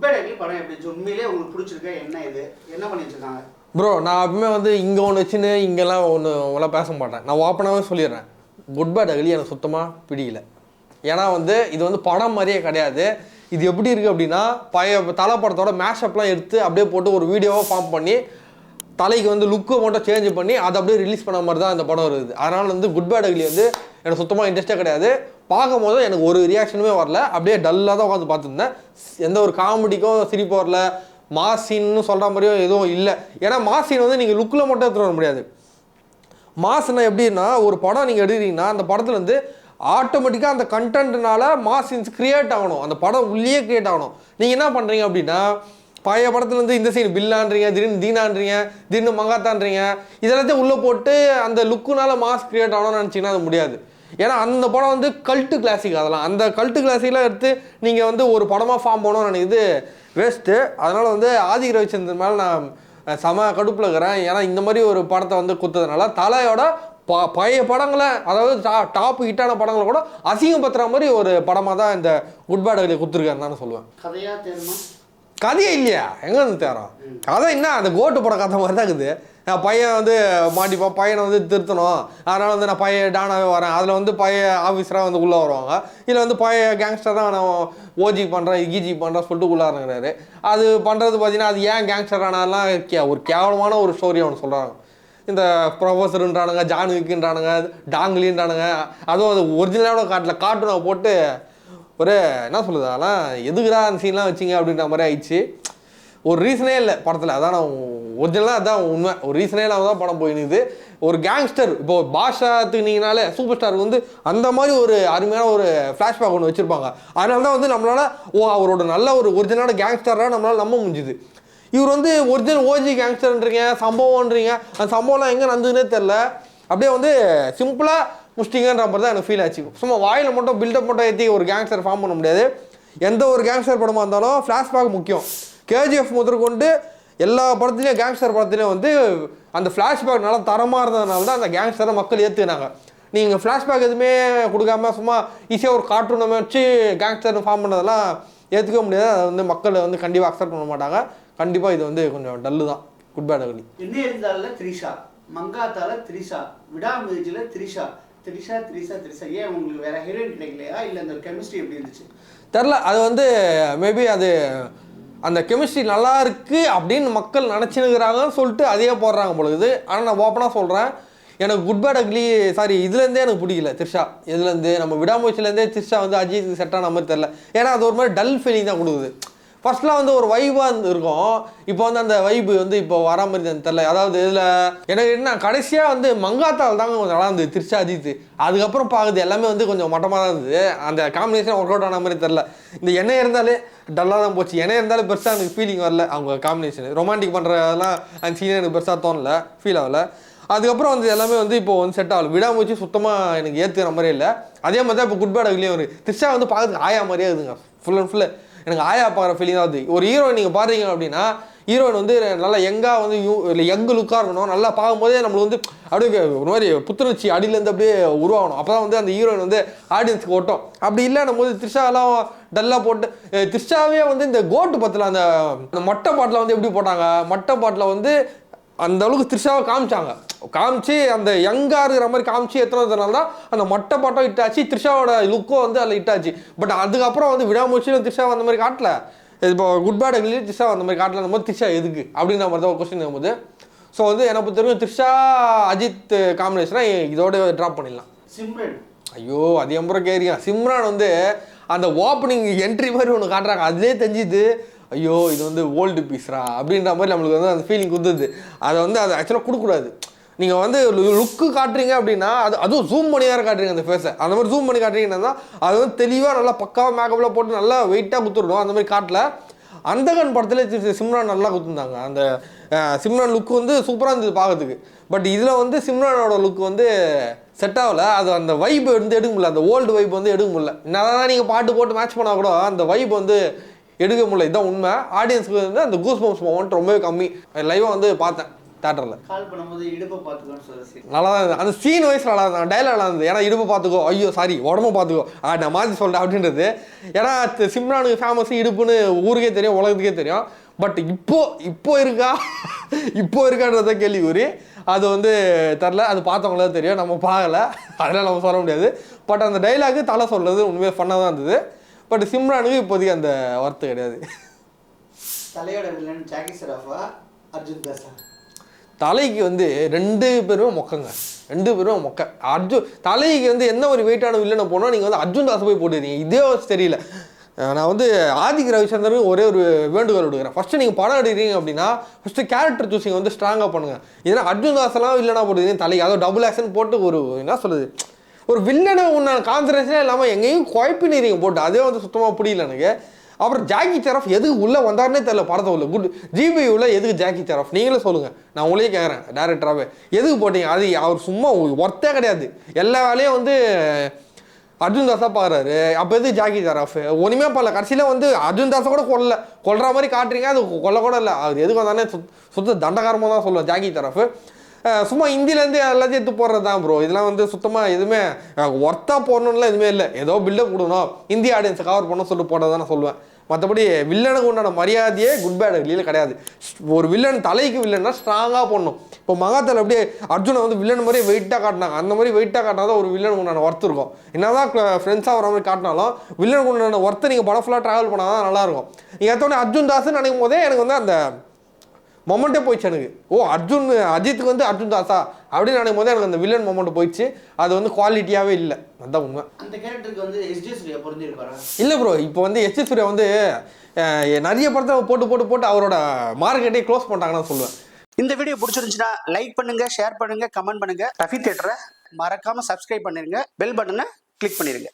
By ugly படம் எப்படி உண்மையிலேயே உங்களுக்கு பிடிச்சிருக்கா? என்ன இது என்ன பண்ணி வச்சிருக்காங்க ப்ரோ? நான் எப்பவுமே வந்து இங்கே ஒன்று வச்சுன்னு இங்கெல்லாம் ஒன்றுலாம் பேச மாட்டேன். நான் ஓப்பனாகவே சொல்லிடுறேன், குட் பை அக்லி எனக்கு சுத்தமாக பிடிக்கல. ஏன்னா வந்து இது வந்து படம் மாதிரியே கிடையாது. இது எப்படி இருக்குது அப்படின்னா, தலை படத்தோட மேஷப்லாம் எடுத்து அப்படியே போட்டு ஒரு வீடியோவாக ஃபார்ம் பண்ணி தலைக்கு வந்து லுக்கை மட்டும் சேஞ்ச் பண்ணி அதை அப்படியே ரிலீஸ் பண்ண மாதிரி தான் இந்த படம் இருக்குது. அதனால் வந்து குட் பை அக்லி வந்து எனக்கு சுத்தமாக இன்ட்ரெஸ்ட்டே கிடையாது. பார்க்கும் போது எனக்கு ஒரு ரியாக்ஷனுமே வரல, அப்படியே டல்லாக தான் உட்காந்து பார்த்துருந்தேன். எந்த ஒரு காமெடிக்கும் சிரிப்பு வரல, மாசின்னு சொல்கிற மாதிரியும் எதுவும் இல்லை. ஏன்னா மாசின் வந்து நீங்கள் லுக்கில் மட்டும் எடுத்துகிட்டு வர முடியாது. மாசுனா எப்படின்னா, ஒரு படம் நீங்கள் எடுக்கிறீங்கன்னா அந்த படத்தில் வந்து ஆட்டோமேட்டிக்காக அந்த கண்டென்ட்னால மாசின்ஸ் கிரியேட் ஆகணும், அந்த படம் உள்ளே கிரியேட் ஆகணும். நீங்கள் என்ன பண்ணுறீங்க அப்படின்னா, பழைய படத்துலேருந்து இந்த சைடு பில்லான்றீங்க, திடீர்னு தீனான்றீங்க, திடீர்னு மங்காத்தான்றீங்க, இதெல்லாத்தையும் உள்ளே போட்டு அந்த லுக்குனால மாஸ் கிரியேட் ஆகணும்னு நினச்சிங்கன்னா அது முடியாது. ஏன்னா அந்த படம் வந்து கல்ட்டு கிளாசிக். அதெல்லாம் அந்த கல்ட்டு கிளாசிக்லாம் எடுத்து நீங்கள் வந்து ஒரு படமாக ஃபார்ம் பண்ணணும்னு நினைக்குது வேஸ்ட்டு. அதனால் வந்து ஆதி ரவிச்சந்திரன் மேலே நான் செம கடுப்பில் இருக்கிறேன். ஏன்னா இந்த மாதிரி ஒரு படத்தை வந்து குத்துறதுனால தலையோட பழைய படங்களை, அதாவது டாப் ஹிட்டான படங்களை கூட அசிங்கப்படுத்துகிற மாதிரி ஒரு படமாக தான் இந்த குட் பை அக்லி குத்துருக்காருன்னு நான் சொல்லுவேன். கதையாக தேர்மா? கதையே இல்லையா? எங்கே வந்து தேரோம் கதை? என்ன அந்த கோட்டு படம் கதை மாதிரி தான் இருக்குது. நான் பையன் வந்து மாட்டிப்பான், பையனை வந்து திருத்தணும், அதனால் வந்து நான் பையன் டானாகவே வரேன். அதில் வந்து பையன் ஆஃபீஸராக வந்து உள்ளே வருவாங்க. இதில் வந்து பையன் கேங்ஸ்டர் தான் நான் ஓஜி பண்ணுறேன் கீஜி பண்ணுறேன் சொல்லிட்டு உள்ளாருங்கிறாரு. அது பண்ணுறது பார்த்தீங்கன்னா அது ஏன் கேங்ஸ்டர் ஆனாலாம் ஒரு கேவலமான ஒரு ஸ்டோரி அவனு சொல்கிறாங்க. இந்த ப்ரொஃபஸருன்றானுங்க, ஜான்விக்குன்றானுங்க, டாங்லின்றானுங்க. அதுவும் அது ஒரிஜினலோட கார்ட்டூனை போட்டு ஒரு என்ன சொல்லுது, அதெல்லாம் எதுக்குறா அந்த சீன்லாம் வச்சிங்க அப்படின்ற மாதிரி ஆயிடுச்சு. ஒரு ரீசனே இல்லை படத்தில். அதான் நான் ஒரிஜினலாக அதான் உண்மை, ஒரு ரீசனே இல்லாமல் தான் படம் போயினுது. ஒரு கேங்ஸ்டர் இப்போ பாஷா தூக்கினீங்கனாலே சூப்பர் ஸ்டாருக்கு வந்து அந்த மாதிரி ஒரு அருமையான ஒரு ஃப்ளாஷ்பேக் ஒன்று வச்சுருப்பாங்க. அதனால தான் வந்து நம்மளால் அவரோட நல்ல ஒரு ஒரிஜினலான கேங்ஸ்டராக நம்மளால் நம்ப முடிஞ்சுது. இவர் வந்து ஒரிஜினல் ஓஜி கேங்ஸ்டர்ன்றீங்க, சம்பவம்ன்றீங்க, அந்த சம்பவம்லாம் எங்கே நடந்ததுன்னே தெரில. அப்படியே வந்து சிம்பிளாக முஸ்டிங்கன்ற மாதிரி தான் எனக்கு ஃபீல் ஆச்சு. சும்மா வாயில் மட்டும் பில்டப் மட்டும் ஏற்றி ஒரு கேங்ஸ்டர் ஃபார்ம் பண்ண முடியாது. எந்த ஒரு கேங்ஸ்டர் படமாக இருந்தாலும் ஃப்ளாஷ்பேக் முக்கியம். கேஜிஎஃப் முதற்கொண்டு எல்லா படத்துலையும் கேங்ஸ்டர் படத்துலையும் வந்து அந்த ஃப்ளாஷ்பேக் நல்லா தரமாக இருந்ததுனால தான் அந்த கேங்ஸ்டரை மக்கள் ஏற்றுக்கினாங்க. நீங்கள் ஃப்ளாஷ்பேக் எதுவுமே கொடுக்காம சும்மா ஈஸியாக ஒரு கார்ட்டூனை வச்சு கேங்ஸ்டர் ஃபார்ம் பண்ணதெல்லாம் ஏற்றுக்க முடியாது. அதை வந்து மக்கள் வந்து கண்டிப்பாக அக்செப்ட் பண்ண மாட்டாங்க. கண்டிப்பாக இது வந்து கொஞ்சம் டல்லு தான் குட் பை அக்லி. என்ன இருந்தால த்ரிஷா, மங்காத்தால த்ரிஷா, விடாமுயற்சியில த்ரிஷா, த்ரிஷா த்ரிஷா த்ரிஷா, ஏன் உங்களுக்கு வேற ஹீரோயின் கிடைக்கலையா? இல்லை அந்த கெமிஸ்ட்ரி எப்படி இருந்துச்சு தெரில. அது வந்து மேபி அது அந்த கெமிஸ்ட்ரி நல்லா இருக்குது அப்படின்னு மக்கள் நினச்சினுக்கிறாங்கன்னு சொல்லிட்டு அதையே போடுறாங்க பொழுது. ஆனால் நான் ஓப்பனாக சொல்கிறேன், எனக்கு குட் பை அக்லி இதுலேருந்தே எனக்கு பிடிக்கல த்ரிஷா. இதுலேருந்து நம்ம விடாமுயற்சியிலேருந்தே த்ரிஷா வந்து அஜித்துக்கு செட் ஆன மாதிரி தெரில. ஏன்னா அது ஒரு மாதிரி டல் ஃபீலிங் தான் கொடுக்குது. ஃபர்ஸ்ட்லாம் வந்து ஒரு வைபாக இருக்கும், இப்போ வந்து அந்த வைப்பு வந்து இப்போ வரா மாதிரி தான் தெரில. அதாவது இதில் எனக்கு என்ன கடைசியாக வந்து மங்காத்தால் தாங்க கொஞ்சம் நல்லா இருந்தது த்ரிஷா அஜித். அதுக்கப்புறம் பார்க்குது எல்லாமே வந்து கொஞ்சம் மட்டமாக தான் இருந்தது. அந்த காம்பினேஷன் ஒர்க் அவுட் ஆன மாதிரி தெரில. இந்த எண்ணெய் இருந்தாலே டல்லாக தான் போச்சு. எண்ணெய் இருந்தாலும் பெருசாக எனக்கு ஃபீலிங் வரல. அவங்க காம்பினேஷன் ரொமான்டிக் பண்ணுறதெல்லாம் அந்த சீனே எனக்கு பெருசாக தோணல, ஃபீல் ஆகலை. அதுக்கப்புறம் வந்து எல்லாமே வந்து இப்போ வந்து செட் ஆகல. விடாமுயற்சி சுத்தமாக எனக்கு ஏற்றுக்கிற மாதிரியே இல்லை. அதே மாதிரி தான் இப்போ குட் பை அக்லியும் ஒரு த்ரிஷா வந்து பார்க்கறதுக்கு ஆயா மாதிரியே இருக்குதுங்க. ஃபுல் அண்ட் ஃபுல்லு எனக்கு ஆயா பார்க்குற ஃபீலிங் தான். ஒரு ஹீரோயின் நீங்கள் பாருங்க அப்படின்னா, ஹீரோயின் வந்து நல்லா யங்காக வந்து இல்லை யங்கு லுக்காக இருக்கணும். நல்லா பார்க்கும்போதே நம்மளுக்கு வந்து அப்படியே ஒரு மாதிரி புத்துணர்ச்சி அடியிலேருந்து அப்படியே உருவாகணும். அப்போ தான் வந்து அந்த ஹீரோயின் வந்து ஆடியன்ஸுக்கு ஓட்டும். அப்படி இல்லைன்னும் போது த்ரிஷாலாம் டல்லாக போட்டு, த்ரிஷாவே வந்து இந்த கோட்டு பத்தில் அந்த மொட்டை பாட்டில் வந்து எப்படி போட்டாங்க, மொட்டை பாட்டில் வந்து அந்த அளவுக்கு த்ரிஷாவை காமிச்சு அந்த யங்காக இருக்கிற மாதிரி காமிச்சு எத்தனைனால தான் அந்த மொட்டை பாட்டம் இட்டாச்சு. த்ரிஷாவோட லுக்கும் வந்து அதில் இட்டாச்சு. பட் அதுக்கப்புறம் வந்து விடாமுயற்சியில் த்ரிஷா அந்த மாதிரி காட்டல. இப்போ குட் பை அக்லி த்ரிஷா அந்த மாதிரி காட்டல போது த்ரிஷா எதுக்கு அப்படின்ற மாதிரி தான் ஒரு கொஸ்டின் இருக்கும்போது. ஸோ வந்து எனக்கு தெரியும் த்ரிஷா அஜித் காம்பினேஷனாக இதோட ட்ராப் பண்ணிடலாம். சிம்ரன், ஐயோ அது எம்பரம் கேரியா. சிம்ரான் வந்து அந்த ஓப்பனிங் என்ட்ரி மாதிரி ஒன்று காட்டுறாங்க, அதுலேயே தெரிஞ்சுது ஐயோ இது வந்து ஓல்டு பீஸ்ரா அப்படின்ற மாதிரி நம்மளுக்கு வந்து அந்த ஃபீலிங் கொடுத்துது. அதை வந்து அது ஆக்சுவலாக கொடுக்கூடாது. நீங்கள் வந்து லுக்கு காட்டுறீங்க அப்படின்னா அதுவும் ஜூம் பண்ணி வேறு காட்டுறீங்க அந்த ஃபேஸை. அந்த மாதிரி ஜூம் பண்ணி காட்டுறீங்கன்னா அது வந்து தெளிவாக நல்லா பக்காவாக மேக்கப்பில் போட்டு நல்லா வெயிட்டாக குத்துடணும். அந்த மாதிரி காட்டல. அந்தகன் படத்தில் சிம்ரான் நல்லா குத்துருந்தாங்க. அந்த சிம்ரான் லுக்கு வந்து சூப்பராக இருந்தது பார்க்கறதுக்கு. பட் இதில் வந்து சிம்ரானோட லுக்கு வந்து செட் ஆகலை. அது அந்த வைப் வந்து எடுக்க முடியல, அந்த ஓல்டு வைப் வந்து எடுக்க முடியல. என்னதான் நீங்கள் பாட்டு போட்டு மேட்ச் பண்ணால் கூட அந்த வைப் வந்து எடுக்க முடியல. இதுதான் உண்மை. ஆடியன்ஸுக்கு வந்து அந்த கூஸ் பம்ப்ஸ் மொமெண்ட் ரொம்பவே கம்மி. லைவாக வந்து பார்த்தேன். தேட்டரில். கால் பண்ணும்போது இடுப்பை பார்த்துக்கோன்னு சொல்லி நல்லா தான் இருந்தது. அந்த சீன் வயசு நல்லா இருந்தது, டைலாக் நல்லா இருந்தது. ஏன்னா இடுப்பை பார்த்துக்கோ, ஐயோ சாரி உடம்பு பார்த்துக்கோ, நான் மாற்றி சொல்கிறேன் அப்படின்றது. ஏன்னா சிம்ரானுக்கு ஃபேமஸ் இடுப்புன்னு ஊருக்கே தெரியும், உலகத்துக்கே தெரியும். பட் இப்போ இருக்கான்றத கேள்விக்குறி. அது வந்து தெரில, அது பார்த்தவங்களே தெரியும், நம்ம பார்க்கல, அதெல்லாம் நம்ம சொல்ல முடியாது. பட் அந்த டைலாக்கு தலை சொல்கிறது உண்மையாக ஃபன்னாக தான் இருந்தது. பட் சிம்ரானுக்கு இப்போதைக்கு அந்த வார்த்தை கிடையாது. தலையோட வில்லன் ஜாக்கி ஷெராஃபா அர்ஜுன் தாஸா? தலைக்கு வந்து 2 பேருமே மொக்கங்க, 2 பேருமே மொக்க. தலைக்கு வந்து என்ன ஒரு வெயிட்டான வில்லனை போனால் நீங்கள் வந்து அர்ஜுன் தாஸ் போய் போட்டுருக்கீங்க, இதே தெரியல. நான் வந்து ஆதிக் ரவிச்சந்திரனுக்கு ஒரே ஒரு வேண்டுகோள் விடுக்கிறேன். ஃபஸ்ட்டு நீங்கள் படம் எடுக்கிறீங்க அப்படின்னா ஃபஸ்ட்டு கேரக்டர் சூஸிங் வந்து ஸ்ட்ராங்காக பண்ணுங்கள். ஏன்னா அர்ஜுன் தாஸ்லாம் வில்லனா போட்டுருக்கீங்க தலைக்கு, அதோ டபுள் ஆக்ஷன் போட்டு ஒரு என்ன சொல்லுது, ஒரு வில்லனை உண்டான கான்சன்ட்ரேஷனே இல்லாமல் எங்கேயும் குழப்பினீங்க போட்டு, அதே வந்து சுத்தமாக பிடிக்கல எனக்கு. அப்புறம் ஜாக்கி ஷெராஃப் எதுக்கு உள்ளே வந்தாருன்னே தெரியல படத்தை உள்ள. ஜிபியூவில் எதுக்கு ஜாக்கி ஷெராஃப் நீங்களே சொல்லுங்கள், நான் உங்களே கேட்குறேன் டேரக்டராகவே, எதுக்கு போட்டீங்க? அது அவர் சும்மா ஒர்த்தே கிடையாது, எல்லா வேலையும் வந்து அர்ஜுன் தாஸாக பாக்குறாரு. அப்போ எதுக்கு ஜாக்கி ஷெராஃப் ஒன்றுமே பண்ணல. கடைசியில் வந்து அர்ஜுன் தாஸை கூட கொல்ற மாதிரி காட்டுறீங்க, அது கொல்ல கூட இல்லை. அது எதுக்கு வந்தானே சுத்த தண்டகாரமாக தான் சொல்லுவேன் ஜாக்கி ஷெராஃப். சும்மா ஹிந்திலேருந்து எல்லாத்தையும் எடுத்து போடுறது தான் ப்ரோ. இதெல்லாம் வந்து சுத்தமாக எதுவுமே ஒர்த்தாக போடணும்லாம் எதுவுமே இல்லை. ஏதோ பில்டப் கொடுக்கணும், இந்திய ஆடியன்ஸை கவர் பண்ண சொல்லிட்டு போட்டதான் நான் சொல்லுவேன். மற்றபடி வில்லனுக்கு உண்டான மரியாதையே குட் பேட் அக்லியில் கிடையாது. ஒரு வில்லன் தலைக்கு வில்லன்னா ஸ்ட்ராங்காக போடணும். இப்போ மகாத்தில் அப்படியே அர்ஜுனை வந்து வில்லன் மாதிரியே வெயிட்டாக காட்டினாங்க, அந்த மாதிரி வெயிட்டாக காட்டினா தான் ஒரு வில்லனுக்கு உண்டான ஒர்த் இருக்கும். என்னதான் ஃப்ரெண்ட்ஸாக வர மாதிரி காட்டினாலும் வில்லனுக்கு உண்டான ஒர்த்தை நீங்கள் படம் ஃபுல்லாக ட்ராவல் பண்ணால் தான் நல்லாயிருக்கும். நீங்கள் எத்தோடனே அர்ஜுன் தாஸ்ன்னு நினைக்கும் போதே எனக்கு வந்து அந்த மொமெண்ட்டே போயிடுச்சு எனக்கு. ஓ அஜித்துக்கு வந்து அர்ஜுன் தாஸா அப்படின்னு நினைக்கும் போது எனக்கு அந்த வில்லன் மொமெண்ட் போயிடுச்சு. அது வந்து குவாலிட்டியாகவே இல்லை, அதுதான் உண்மை. அந்த கேரக்டருக்கு வந்து எஸ்ஜே சூர்யா பொருந்திருப்பாரா? இல்லை ப்ரோ, இப்போ வந்து எஸ்ஜே சூர்யா வந்து நிறைய படத்தை போட்டு அவரோட மார்க்கெட்டே க்ளோஸ் பண்ணிட்டாங்கன்னு சொல்லுவேன். இந்த வீடியோ பிடிச்சிருந்துச்சுன்னா லைக் பண்ணுங்க, ஷேர் பண்ணுங்க, கமெண்ட் பண்ணுங்க. ரஃபி தியேட்டரை மறக்காம சப்ஸ்கிரைப் பண்ணிருங்க, பெல் பட்டனை கிளிக் பண்ணிருங்க.